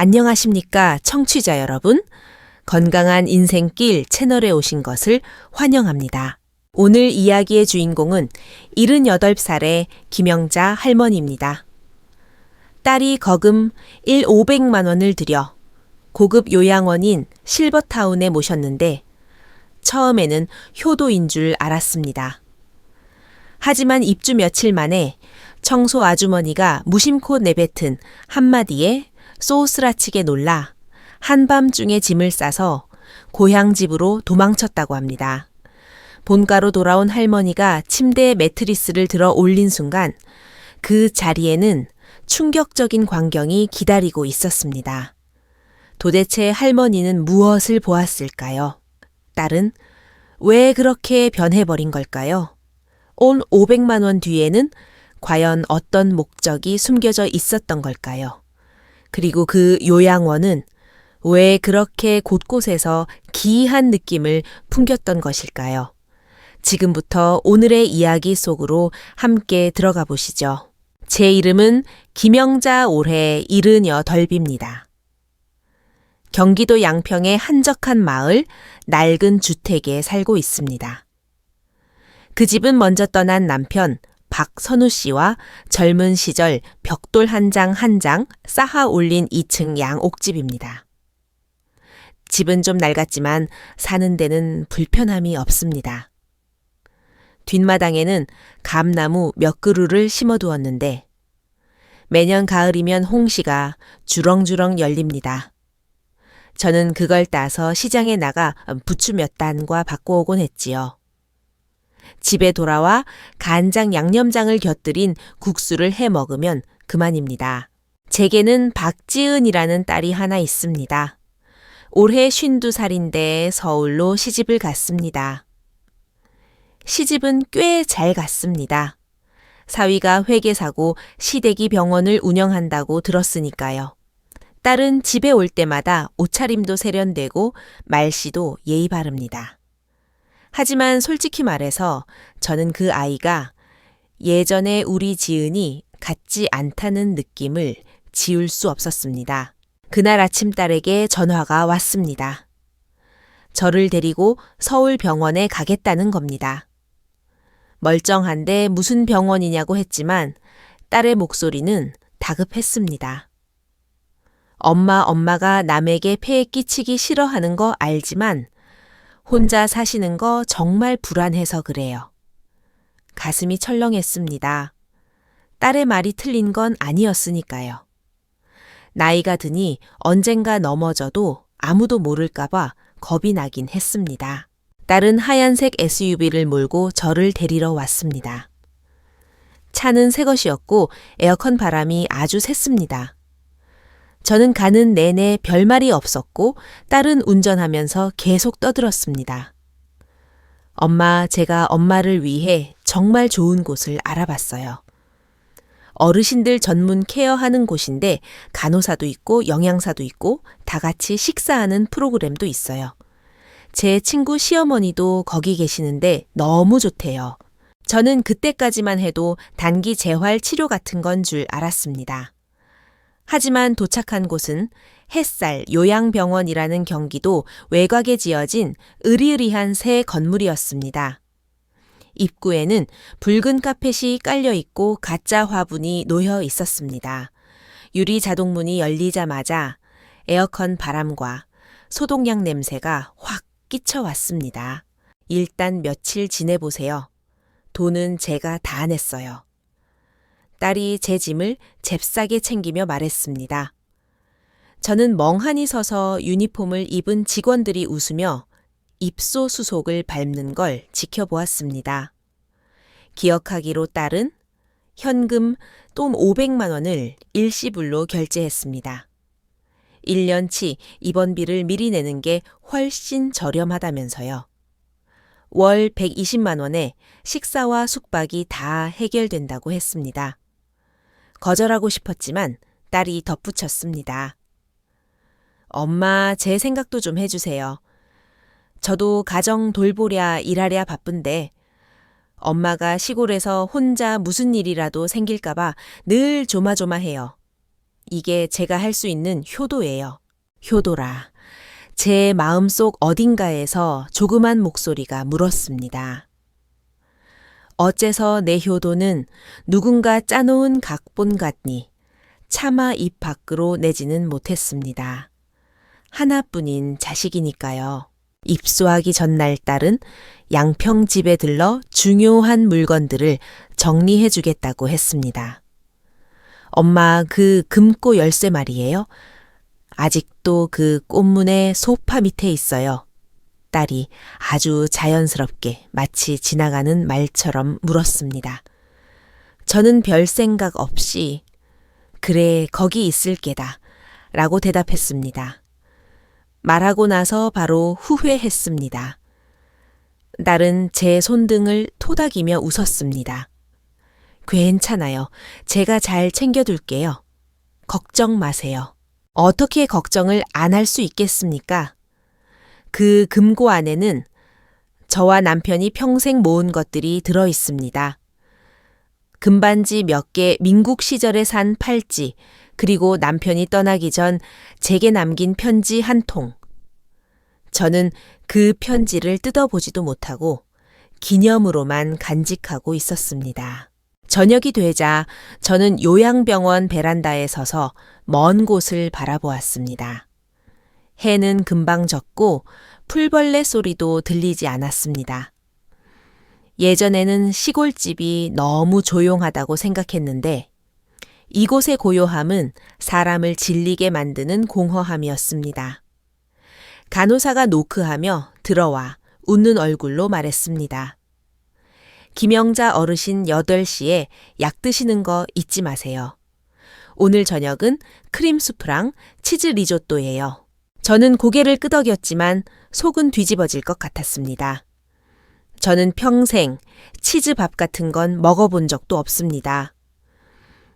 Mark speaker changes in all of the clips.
Speaker 1: 안녕하십니까, 청취자 여러분. 건강한 인생길 채널에 오신 것을 환영합니다. 오늘 이야기의 주인공은 78살의 김영자 할머니입니다. 딸이 거금 500만 원을 들여 고급 요양원인 실버타운에 모셨는데 처음에는 효도인 줄 알았습니다. 하지만 입주 며칠 만에 청소 아주머니가 무심코 내뱉은 한마디에 쏘스라치게 놀라 한밤중에 짐을 싸서 고향 집으로 도망쳤다고 합니다. 본가로 돌아온 할머니가 침대에 매트리스를 들어 올린 순간 그 자리에는 충격적인 광경이 기다리고 있었습니다. 도대체 할머니는 무엇을 보았을까요? 딸은 왜 그렇게 변해버린 걸까요? 온 500만 원 뒤에는 과연 어떤 목적이 숨겨져 있었던 걸까요? 그리고 그 요양원은 왜 그렇게 곳곳에서 기이한 느낌을 풍겼던 것일까요? 지금부터 오늘의 이야기 속으로 함께 들어가 보시죠. 제 이름은 김영자 올해 78입니다. 경기도 양평의 한적한 마을 낡은 주택에 살고 있습니다. 그 집은 먼저 떠난 남편 박선우 씨와 젊은 시절 벽돌 한 장 한 장 쌓아 올린 2층 양옥집입니다. 집은 좀 낡았지만 사는 데는 불편함이 없습니다. 뒷마당에는 감나무 몇 그루를 심어두었는데 매년 가을이면 홍시가 주렁주렁 열립니다. 저는 그걸 따서 시장에 나가 부추 몇 단과 바꿔오곤 했지요. 집에 돌아와 간장 양념장을 곁들인 국수를 해 먹으면 그만입니다. 제게는 박지은이라는 딸이 하나 있습니다. 올해 52살인데 서울로 시집을 갔습니다. 시집은 꽤 잘 갔습니다. 사위가 회계사고 시댁이 병원을 운영한다고 들었으니까요. 딸은 집에 올 때마다 옷차림도 세련되고 말씨도 예의 바릅니다. 하지만 솔직히 말해서 저는 그 아이가 예전에 우리 지은이 같지 않다는 느낌을 지울 수 없었습니다. 그날 아침 딸에게 전화가 왔습니다. 저를 데리고 서울 병원에 가겠다는 겁니다. 멀쩡한데 무슨 병원이냐고 했지만 딸의 목소리는 다급했습니다. 엄마가 남에게 폐해 끼치기 싫어하는 거 알지만 혼자 사시는 거 정말 불안해서 그래요. 가슴이 철렁했습니다. 딸의 말이 틀린 건 아니었으니까요. 나이가 드니 언젠가 넘어져도 아무도 모를까봐 겁이 나긴 했습니다. 딸은 하얀색 SUV를 몰고 저를 데리러 왔습니다. 차는 새 것이었고 에어컨 바람이 아주 셌습니다. 저는 가는 내내 별말이 없었고 딸은 운전하면서 계속 떠들었습니다. 엄마, 제가 엄마를 위해 정말 좋은 곳을 알아봤어요. 어르신들 전문 케어하는 곳인데 간호사도 있고 영양사도 있고 다 같이 식사하는 프로그램도 있어요. 제 친구 시어머니도 거기 계시는데 너무 좋대요. 저는 그때까지만 해도 단기 재활 치료 같은 건 줄 알았습니다. 하지만 도착한 곳은 햇살 요양병원이라는 경기도 외곽에 지어진 으리으리한 새 건물이었습니다. 입구에는 붉은 카펫이 깔려 있고 가짜 화분이 놓여 있었습니다. 유리 자동문이 열리자마자 에어컨 바람과 소독약 냄새가 확 끼쳐왔습니다. 일단 며칠 지내보세요. 돈은 제가 다 냈어요. 딸이 제 짐을 잽싸게 챙기며 말했습니다. 저는 멍하니 서서 유니폼을 입은 직원들이 웃으며 입소수속을 밟는 걸 지켜보았습니다. 기억하기로 딸은 현금 또 500만 원을 일시불로 결제했습니다. 1년치 입원비를 미리 내는 게 훨씬 저렴하다면서요. 월 120만 원에 식사와 숙박이 다 해결된다고 했습니다. 거절하고 싶었지만 딸이 덧붙였습니다. 엄마, 제 생각도 좀 해주세요. 저도 가정 돌보랴 일하랴 바쁜데 엄마가 시골에서 혼자 무슨 일이라도 생길까봐 늘 조마조마해요. 이게 제가 할 수 있는 효도예요. 효도라. 제 마음속 어딘가에서 조그만 목소리가 물었습니다. 어째서 내 효도는 누군가 짜놓은 각본 같니 차마 입 밖으로 내지는 못했습니다. 하나뿐인 자식이니까요. 입소하기 전날 딸은 양평집에 들러 중요한 물건들을 정리해 주겠다고 했습니다. 엄마 그 금고 열쇠 말이에요. 아직도 그 꽃문의 소파 밑에 있어요. 딸이 아주 자연스럽게 마치 지나가는 말처럼 물었습니다. 저는 별 생각 없이 그래 거기 있을 게다 라고 대답했습니다. 말하고 나서 바로 후회했습니다. 딸은 제 손등을 토닥이며 웃었습니다. 괜찮아요. 제가 잘 챙겨둘게요. 걱정 마세요. 어떻게 걱정을 안 할 수 있겠습니까? 그 금고 안에는 저와 남편이 평생 모은 것들이 들어 있습니다. 금반지 몇 개 민국 시절에 산 팔찌, 그리고 남편이 떠나기 전 제게 남긴 편지 한 통. 저는 그 편지를 뜯어보지도 못하고 기념으로만 간직하고 있었습니다. 저녁이 되자 저는 요양병원 베란다에 서서 먼 곳을 바라보았습니다. 해는 금방 졌고 풀벌레 소리도 들리지 않았습니다. 예전에는 시골집이 너무 조용하다고 생각했는데 이곳의 고요함은 사람을 질리게 만드는 공허함이었습니다. 간호사가 노크하며 들어와 웃는 얼굴로 말했습니다. 김영자 어르신 8시에 약 드시는 거 잊지 마세요. 오늘 저녁은 크림 수프랑 치즈 리조또예요. 저는 고개를 끄덕였지만 속은 뒤집어질 것 같았습니다. 저는 평생 치즈밥 같은 건 먹어본 적도 없습니다.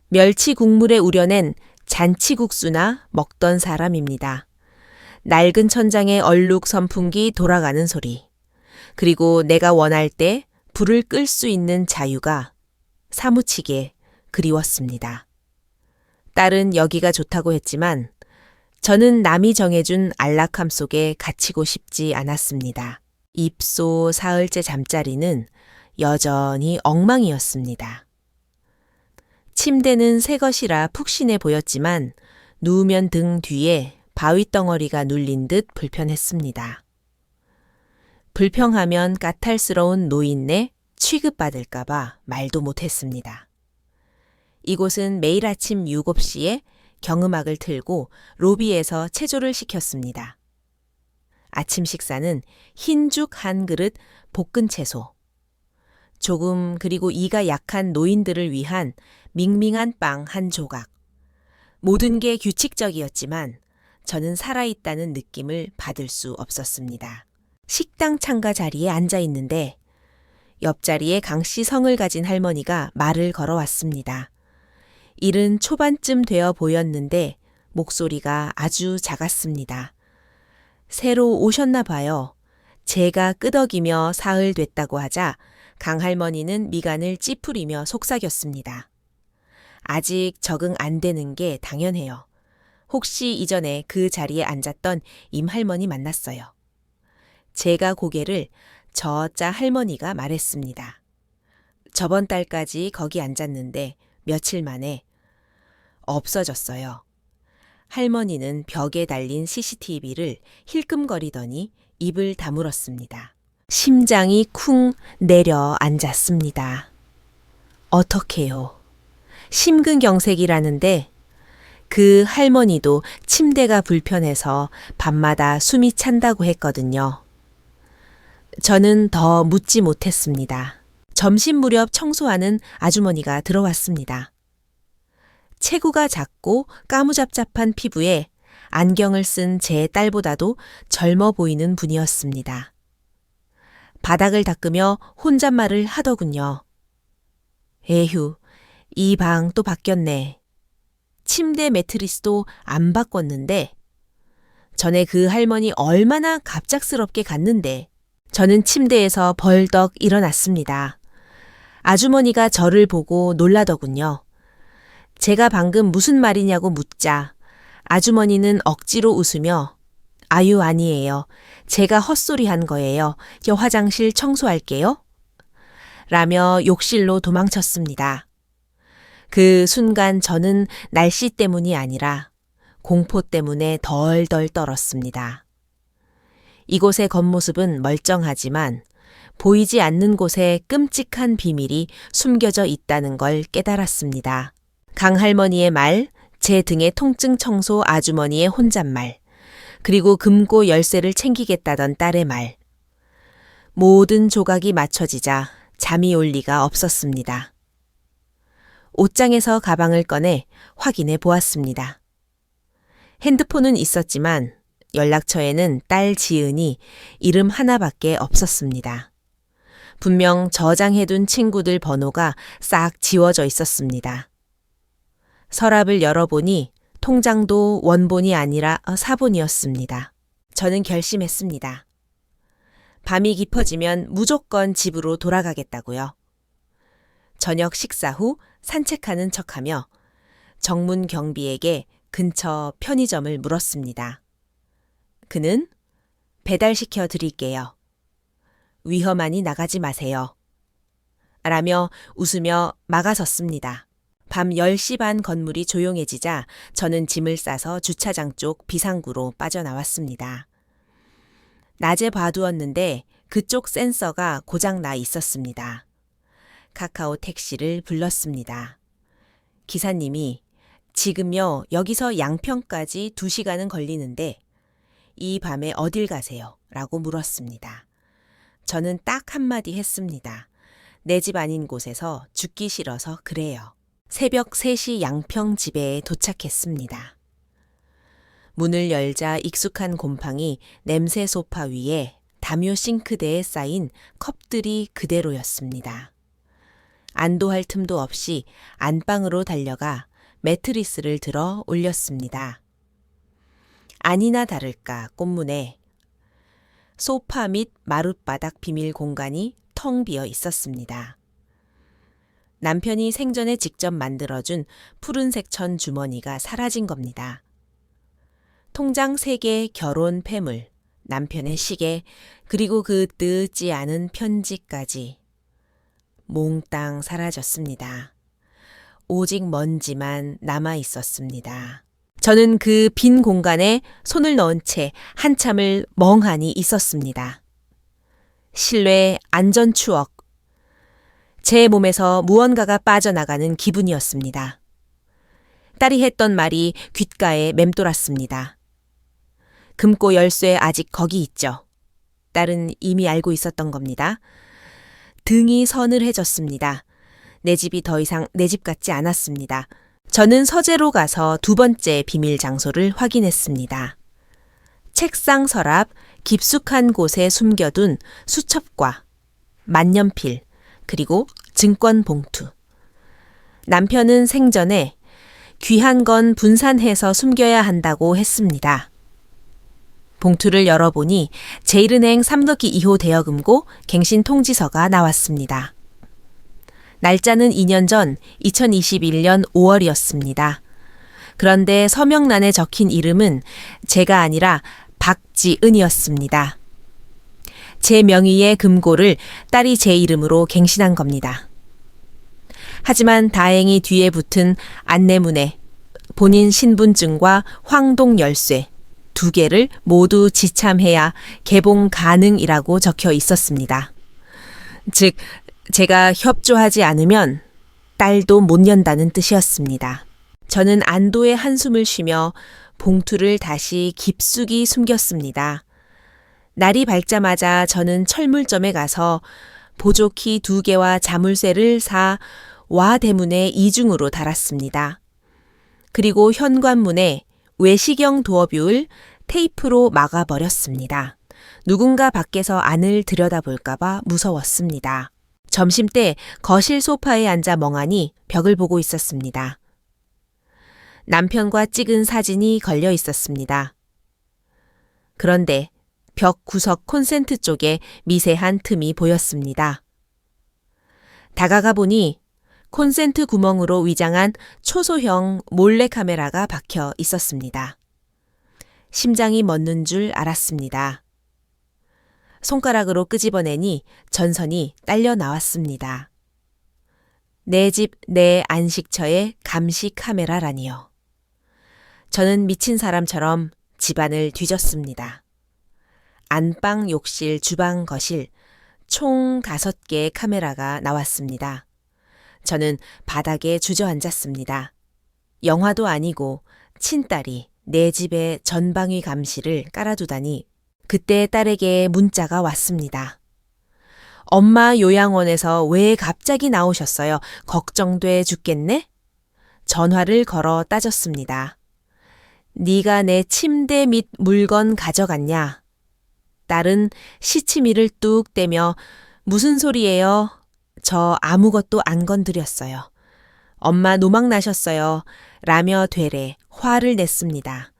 Speaker 1: 멸치 국물에 우려낸 잔치국수나 먹던 사람입니다. 낡은 천장에 얼룩 선풍기 돌아가는 소리. 그리고 내가 원할 때 불을 끌 수 있는 자유가 사무치게 그리웠습니다. 딸은 여기가 좋다고 했지만 저는 남이 정해준 안락함 속에 갇히고 싶지 않았습니다. 입소 사흘째 잠자리는 여전히 엉망이었습니다. 침대는 새 것이라 푹신해 보였지만 누우면 등 뒤에 바위덩어리가 눌린 듯 불편했습니다. 불평하면 까탈스러운 노인네 취급받을까봐 말도 못했습니다. 이곳은 매일 아침 7시에 경음악을 틀고 로비에서 체조를 시켰습니다. 아침 식사는 흰죽 한 그릇 볶은 채소, 조금 그리고 이가 약한 노인들을 위한 밍밍한 빵 한 조각. 모든 게 규칙적이었지만 저는 살아있다는 느낌을 받을 수 없었습니다. 식당 창가 자리에 앉아 있는데 옆자리에 강씨 성을 가진 할머니가 말을 걸어왔습니다. 일은 초반쯤 되어 보였는데 목소리가 아주 작았습니다. 새로 오셨나 봐요. 제가 끄덕이며 사흘 됐다고 하자 강할머니는 미간을 찌푸리며 속삭였습니다. 아직 적응 안 되는 게 당연해요. 혹시 이전에 그 자리에 앉았던 임할머니 만났어요. 제가 고개를 저자 할머니가 말했습니다. 저번 달까지 거기 앉았는데 며칠 만에 없어졌어요. 할머니는 벽에 달린 CCTV를 힐끔거리더니 입을 다물었습니다. 심장이 쿵 내려앉았습니다. 어떡해요. 심근경색이라는데 그 할머니도 침대가 불편해서 밤마다 숨이 찬다고 했거든요. 저는 더 묻지 못했습니다. 점심 무렵 청소하는 아주머니가 들어왔습니다. 체구가 작고 까무잡잡한 피부에 안경을 쓴 제 딸보다도 젊어 보이는 분이었습니다. 바닥을 닦으며 혼잣말을 하더군요. 에휴, 이 방 또 바뀌었네. 침대 매트리스도 안 바꿨는데 전에 그 할머니 얼마나 갑작스럽게 갔는데 저는 침대에서 벌떡 일어났습니다. 아주머니가 저를 보고 놀라더군요. 제가 방금 무슨 말이냐고 묻자 아주머니는 억지로 웃으며 아유 아니에요. 제가 헛소리한 거예요. 저 화장실 청소할게요. 라며 욕실로 도망쳤습니다. 그 순간 저는 날씨 때문이 아니라 공포 때문에 덜덜 떨었습니다. 이곳의 겉모습은 멀쩡하지만 보이지 않는 곳에 끔찍한 비밀이 숨겨져 있다는 걸 깨달았습니다. 강할머니의 말, 제 등의 통증 청소 아주머니의 혼잣말, 그리고 금고 열쇠를 챙기겠다던 딸의 말. 모든 조각이 맞춰지자 잠이 올 리가 없었습니다. 옷장에서 가방을 꺼내 확인해 보았습니다. 핸드폰은 있었지만 연락처에는 딸 지은이 이름 하나밖에 없었습니다. 분명 저장해둔 친구들 번호가 싹 지워져 있었습니다. 서랍을 열어보니 통장도 원본이 아니라 사본이었습니다. 저는 결심했습니다. 밤이 깊어지면 무조건 집으로 돌아가겠다고요. 저녁 식사 후 산책하는 척하며 정문 경비에게 근처 편의점을 물었습니다. 그는 배달시켜 드릴게요. 위험하니 나가지 마세요. 라며 웃으며 막아섰습니다. 밤 10시 반 건물이 조용해지자 저는 짐을 싸서 주차장 쪽 비상구로 빠져나왔습니다. 낮에 봐두었는데 그쪽 센서가 고장 나 있었습니다. 카카오 택시를 불렀습니다. 기사님이 지금요 여기서 양평까지 2시간은 걸리는데 이 밤에 어딜 가세요? 라고 물었습니다. 저는 딱 한마디 했습니다. 내 집 아닌 곳에서 죽기 싫어서 그래요. 새벽 3시 양평 집에 도착했습니다. 문을 열자 익숙한 곰팡이 냄새 소파 위에 담요 싱크대에 쌓인 컵들이 그대로였습니다. 안도할 틈도 없이 안방으로 달려가 매트리스를 들어 올렸습니다. 아니나 다를까 꽃문에 소파 및 마룻바닥 비밀 공간이 텅 비어 있었습니다. 남편이 생전에 직접 만들어준 푸른색 천 주머니가 사라진 겁니다. 통장 3개 결혼 폐물, 남편의 시계, 그리고 그 뜯지 않은 편지까지 몽땅 사라졌습니다. 오직 먼지만 남아 있었습니다. 저는 그 빈 공간에 손을 넣은 채 한참을 멍하니 있었습니다. 실내 안전 추억. 제 몸에서 무언가가 빠져나가는 기분이었습니다. 딸이 했던 말이 귓가에 맴돌았습니다. 금고 열쇠 아직 거기 있죠. 딸은 이미 알고 있었던 겁니다. 등이 서늘해졌습니다. 내 집이 더 이상 내 집 같지 않았습니다. 저는 서재로 가서 2번째 비밀 장소를 확인했습니다. 책상 서랍 깊숙한 곳에 숨겨둔 수첩과 만년필 그리고 증권 봉투. 남편은 생전에 귀한 건 분산해서 숨겨야 한다고 했습니다. 봉투를 열어보니 제1은행 3등기 2호 대여금고 갱신 통지서가 나왔습니다. 날짜는 2년 전 2021년 5월이었습니다. 그런데 서명란에 적힌 이름은 제가 아니라 박지은이었습니다. 제 명의의 금고를 딸이 제 이름으로 갱신한 겁니다. 하지만 다행히 뒤에 붙은 안내문에 본인 신분증과 황동 열쇠 2개를 모두 지참해야 개봉 가능이라고 적혀 있었습니다. 즉, 제가 협조하지 않으면 딸도 못 연다는 뜻이었습니다. 저는 안도의 한숨을 쉬며 봉투를 다시 깊숙이 숨겼습니다. 날이 밝자마자 저는 철물점에 가서 보조키 2개와 자물쇠를 사 와 대문에 이중으로 달았습니다. 그리고 현관문에 외시경 도어뷰를 테이프로 막아버렸습니다. 누군가 밖에서 안을 들여다볼까봐 무서웠습니다. 점심때 거실 소파에 앉아 멍하니 벽을 보고 있었습니다. 남편과 찍은 사진이 걸려 있었습니다. 그런데 벽 구석 콘센트 쪽에 미세한 틈이 보였습니다. 다가가 보니 콘센트 구멍으로 위장한 초소형 몰래카메라가 박혀 있었습니다. 심장이 멎는 줄 알았습니다. 손가락으로 끄집어내니 전선이 딸려 나왔습니다. 내 집 내 안식처의 감시 카메라라니요. 저는 미친 사람처럼 집안을 뒤졌습니다. 안방, 욕실, 주방, 거실 총 5개의 카메라가 나왔습니다. 저는 바닥에 주저앉았습니다. 영화도 아니고 친딸이 내 집에 전방위 감시를 깔아두다니 그때 딸에게 문자가 왔습니다. 엄마 요양원에서 왜 갑자기 나오셨어요? 걱정돼 죽겠네? 전화를 걸어 따졌습니다. 네가 내 침대 및 물건 가져갔냐? 딸은 시치미를 뚝 떼며 무슨 소리예요? 저 아무것도 안 건드렸어요. 엄마 노망 나셨어요. 라며 되레 화를 냈습니다.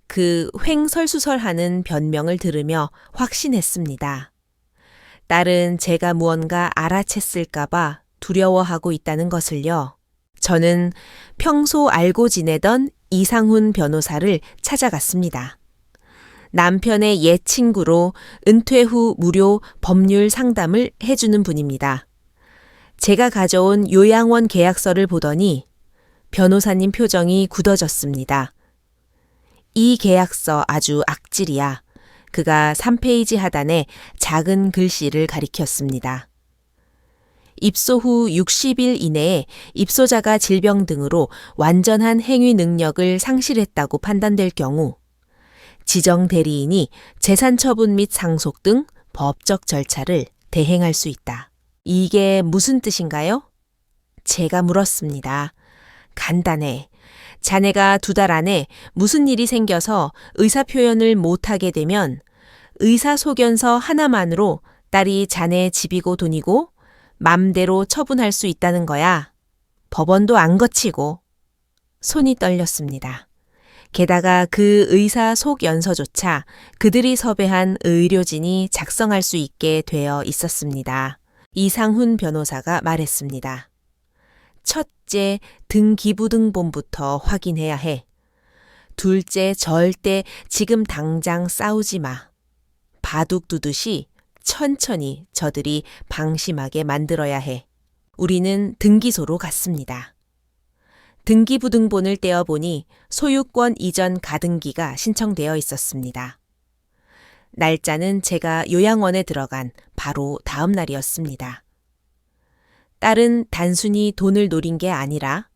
Speaker 1: 그 횡설수설하는 변명을 들으며 확신했습니다. 딸은 제가 무언가 알아챘을까봐 두려워하고 있다는 것을요. 저는 평소 알고 지내던 이상훈 변호사를 찾아갔습니다. 남편의 옛 친구로 은퇴 후 무료 법률 상담을 해주는 분입니다. 제가 가져온 요양원 계약서를 보더니 변호사님 표정이 굳어졌습니다. 이 계약서 아주 악질이야. 그가 3페이지 하단에 작은 글씨를 가리켰습니다. 입소 후 60일 이내에 입소자가 질병 등으로 완전한 행위 능력을 상실했다고 판단될 경우 지정 대리인이 재산 처분 및 상속 등 법적 절차를 대행할 수 있다. 이게 무슨 뜻인가요? 제가 물었습니다. 간단해. 자네가 2달 안에 무슨 일이 생겨서 의사표현을 못하게 되면 의사소견서 하나만으로 딸이 자네 집이고 돈이고 맘대로 처분할 수 있다는 거야. 법원도 안 거치고. 손이 떨렸습니다. 게다가 그 의사 속연서조차 그들이 섭외한 의료진이 작성할 수 있게 되어 있었습니다. 이상훈 변호사가 말했습니다. 첫째, 등기부등본부터 확인해야 해. 둘째, 절대 지금 당장 싸우지 마. 바둑 두듯이 천천히 저들이 방심하게 만들어야 해. 우리는 등기소로 갔습니다. 등기부등본을 떼어보니 소유권 이전 가등기가 신청되어 있었습니다. 날짜는 제가 요양원에 들어간 바로 다음 날이었습니다. 딸은 단순히 돈을 노린 게 아니라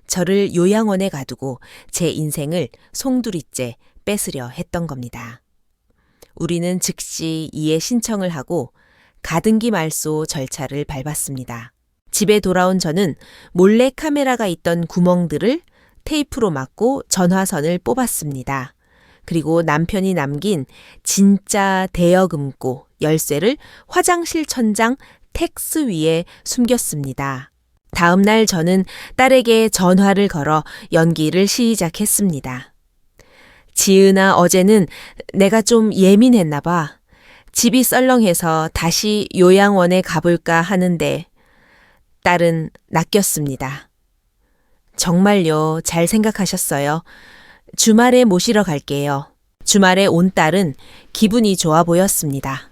Speaker 1: 저를 요양원에 가두고 제 인생을 송두리째 뺏으려 했던 겁니다. 우리는 즉시 이에 신청을 하고 가등기 말소 절차를 밟았습니다. 집에 돌아온 저는 몰래 카메라가 있던 구멍들을 테이프로 막고 전화선을 뽑았습니다. 그리고 남편이 남긴 진짜 대여금고 열쇠를 화장실 천장 텍스 위에 숨겼습니다. 다음 날 저는 딸에게 전화를 걸어 연기를 시작했습니다. 지은아, 어제는 내가 좀 예민했나 봐. 집이 썰렁해서 다시 요양원에 가볼까 하는데 딸은 낚였습니다. 정말요, 잘 생각하셨어요. 주말에 모시러 갈게요. 주말에 온 딸은 기분이 좋아 보였습니다.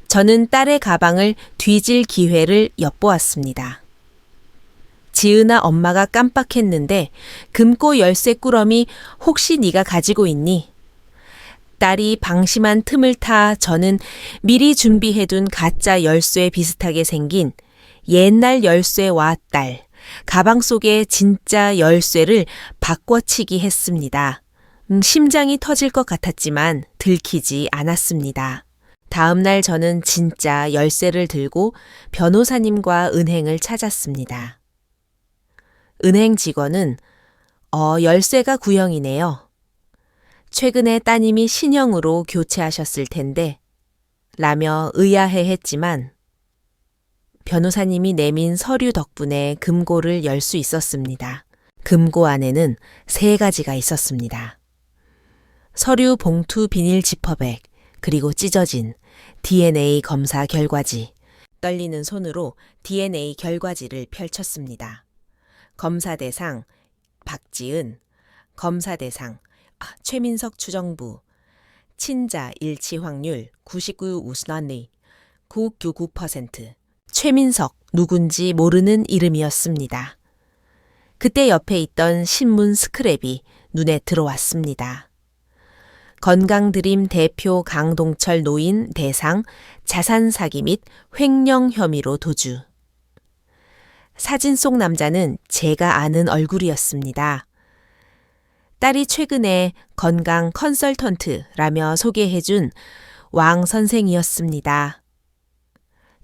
Speaker 1: 저는 딸의 가방을 뒤질 기회를 엿보았습니다. 지은아, 엄마가 깜빡했는데 금고 열쇠 꾸러미 혹시 네가 가지고 있니? 딸이 방심한 틈을 타 저는 미리 준비해둔 가짜 열쇠 비슷하게 생긴 옛날 열쇠와 딸, 가방 속에 진짜 열쇠를 바꿔치기 했습니다. 심장이 터질 것 같았지만 들키지 않았습니다. 다음 날 저는 진짜 열쇠를 들고 변호사님과 은행을 찾았습니다. 은행 직원은 열쇠가 구형이네요. 최근에 따님이 신형으로 교체하셨을 텐데 라며 의아해했지만 변호사님이 내민 서류 덕분에 금고를 열 수 있었습니다. 금고 안에는 3가지가 있었습니다. 서류 봉투 비닐 지퍼백, 그리고 찢어진 DNA 검사 결과지, 떨리는 손으로 DNA 결과지를 펼쳤습니다. 검사 대상 박지은, 검사 대상 최민석 추정부, 친자 일치 확률 99%, 999%. 최민석 누군지 모르는 이름이었습니다. 그때 옆에 있던 신문 스크랩이 눈에 들어왔습니다. 건강드림 대표 강동철 노인 대상 자산 사기 및 횡령 혐의로 도주. 사진 속 남자는 제가 아는 얼굴이었습니다. 딸이 최근에 건강 컨설턴트라며 소개해준 왕 선생이었습니다.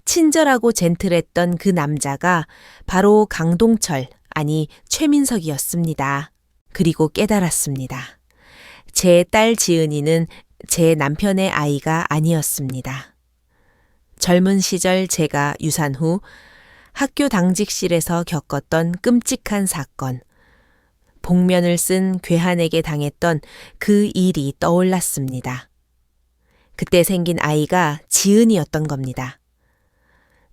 Speaker 1: 친절하고 젠틀했던 그 남자가 바로 강동철, 아니 최민석이었습니다. 그리고 깨달았습니다. 제 딸 지은이는 제 남편의 아이가 아니었습니다. 젊은 시절 제가 유산 후 학교 당직실에서 겪었던 끔찍한 사건, 복면을 쓴 괴한에게 당했던 그 일이 떠올랐습니다. 그때 생긴 아이가 지은이었던 겁니다.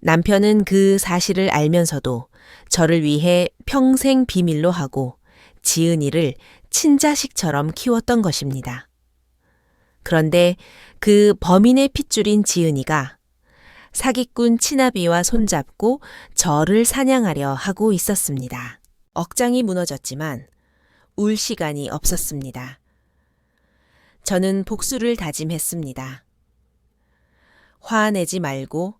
Speaker 1: 남편은 그 사실을 알면서도 저를 위해 평생 비밀로 하고 지은이를 친자식처럼 키웠던 것입니다. 그런데 그 범인의 핏줄인 지은이가 사기꾼 친아비와 손잡고 저를 사냥하려 하고 있었습니다. 억장이 무너졌지만 울 시간이 없었습니다. 저는 복수를 다짐했습니다. 화내지 말고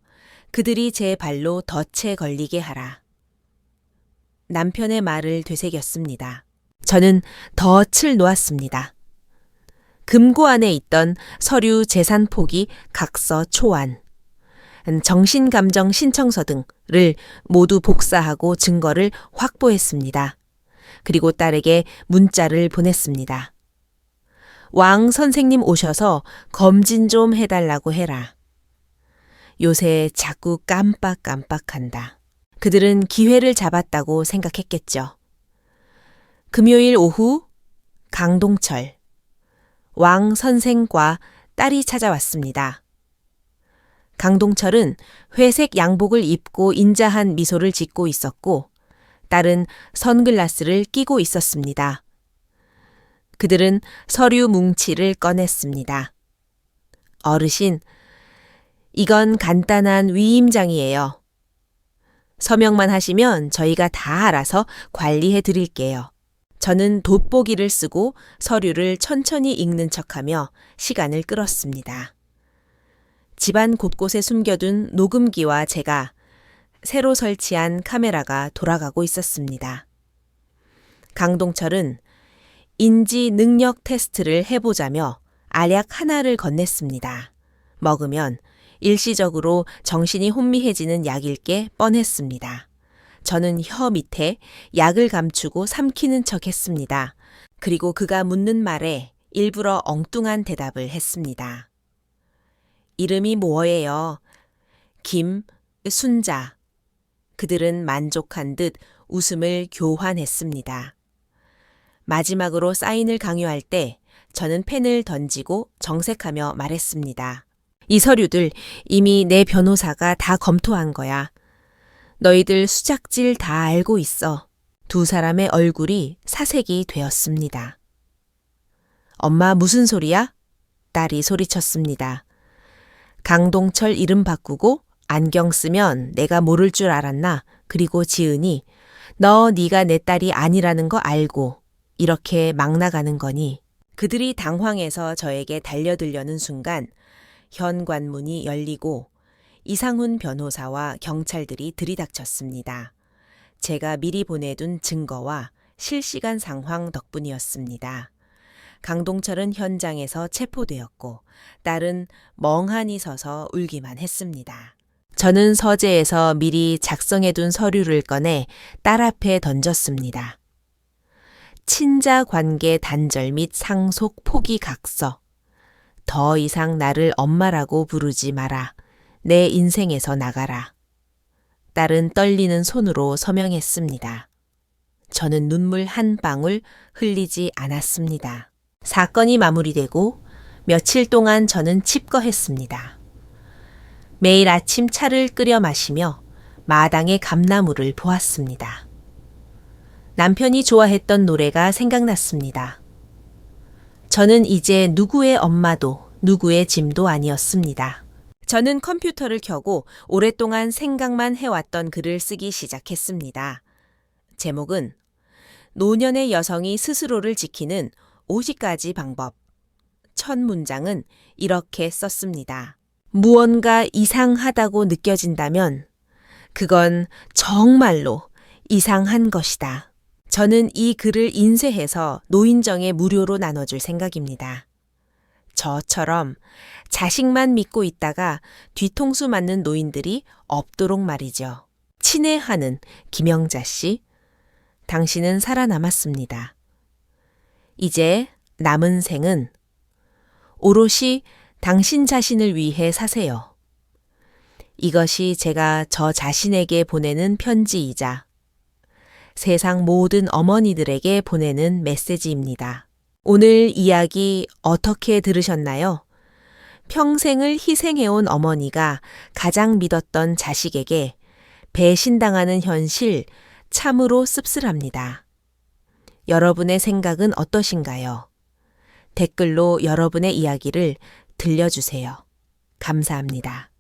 Speaker 1: 그들이 제 발로 덫에 걸리게 하라. 남편의 말을 되새겼습니다. 저는 덫을 놓았습니다. 금고 안에 있던 서류 재산 포기 각서 초안, 정신감정 신청서 등을 모두 복사하고 증거를 확보했습니다. 그리고 딸에게 문자를 보냈습니다. 왕 선생님 오셔서 검진 좀 해달라고 해라. 요새 자꾸 깜빡깜빡한다. 그들은 기회를 잡았다고 생각했겠죠. 금요일 오후 강동철, 왕 선생과 딸이 찾아왔습니다. 강동철은 회색 양복을 입고 인자한 미소를 짓고 있었고 딸은 선글라스를 끼고 있었습니다. 그들은 서류 뭉치를 꺼냈습니다. 어르신, 이건 간단한 위임장이에요. 서명만 하시면 저희가 다 알아서 관리해 드릴게요. 저는 돋보기를 쓰고 서류를 천천히 읽는 척하며 시간을 끌었습니다. 집안 곳곳에 숨겨둔 녹음기와 제가 새로 설치한 카메라가 돌아가고 있었습니다. 강동철은 인지 능력 테스트를 해보자며 알약 하나를 건넸습니다. 먹으면 일시적으로 정신이 혼미해지는 약일 게 뻔했습니다. 저는 혀 밑에 약을 감추고 삼키는 척 했습니다. 그리고 그가 묻는 말에 일부러 엉뚱한 대답을 했습니다. 이름이 뭐예요? 김순자. 그들은 만족한 듯 웃음을 교환했습니다. 마지막으로 사인을 강요할 때 저는 펜을 던지고 정색하며 말했습니다. 이 서류들 이미 내 변호사가 다 검토한 거야. 너희들 수작질 다 알고 있어. 두 사람의 얼굴이 사색이 되었습니다. 엄마 무슨 소리야? 딸이 소리쳤습니다. 강동철 이름 바꾸고 안경 쓰면 내가 모를 줄 알았나? 그리고 지은이 네가 내 딸이 아니라는 거 알고 이렇게 막 나가는 거니? 그들이 당황해서 저에게 달려들려는 순간 현관문이 열리고 이상훈 변호사와 경찰들이 들이닥쳤습니다. 제가 미리 보내둔 증거와 실시간 상황 덕분이었습니다. 강동철은 현장에서 체포되었고 딸은 멍하니 서서 울기만 했습니다. 저는 서재에서 미리 작성해둔 서류를 꺼내 딸 앞에 던졌습니다. 친자 관계 단절 및 상속 포기 각서. 더 이상 나를 엄마라고 부르지 마라. 내 인생에서 나가라. 딸은 떨리는 손으로 서명했습니다. 저는 눈물 한 방울 흘리지 않았습니다. 사건이 마무리되고 며칠 동안 저는 칩거했습니다. 매일 아침 차를 끓여 마시며 마당의 감나무를 보았습니다. 남편이 좋아했던 노래가 생각났습니다. 저는 이제 누구의 엄마도 누구의 짐도 아니었습니다. 저는 컴퓨터를 켜고 오랫동안 생각만 해왔던 글을 쓰기 시작했습니다. 제목은 노년의 여성이 스스로를 지키는 50가지 방법. 첫 문장은 이렇게 썼습니다. 무언가 이상하다고 느껴진다면 그건 정말로 이상한 것이다. 저는 이 글을 인쇄해서 노인정에 무료로 나눠줄 생각입니다. 저처럼 자식만 믿고 있다가 뒤통수 맞는 노인들이 없도록 말이죠. 친애하는 김영자 씨, 당신은 살아남았습니다. 이제 남은 생은 오롯이 당신 자신을 위해 사세요. 이것이 제가 저 자신에게 보내는 편지이자 세상 모든 어머니들에게 보내는 메시지입니다. 오늘 이야기 어떻게 들으셨나요? 평생을 희생해온 어머니가 가장 믿었던 자식에게 배신당하는 현실 참으로 씁쓸합니다. 여러분의 생각은 어떠신가요? 댓글로 여러분의 이야기를 들려주세요. 감사합니다.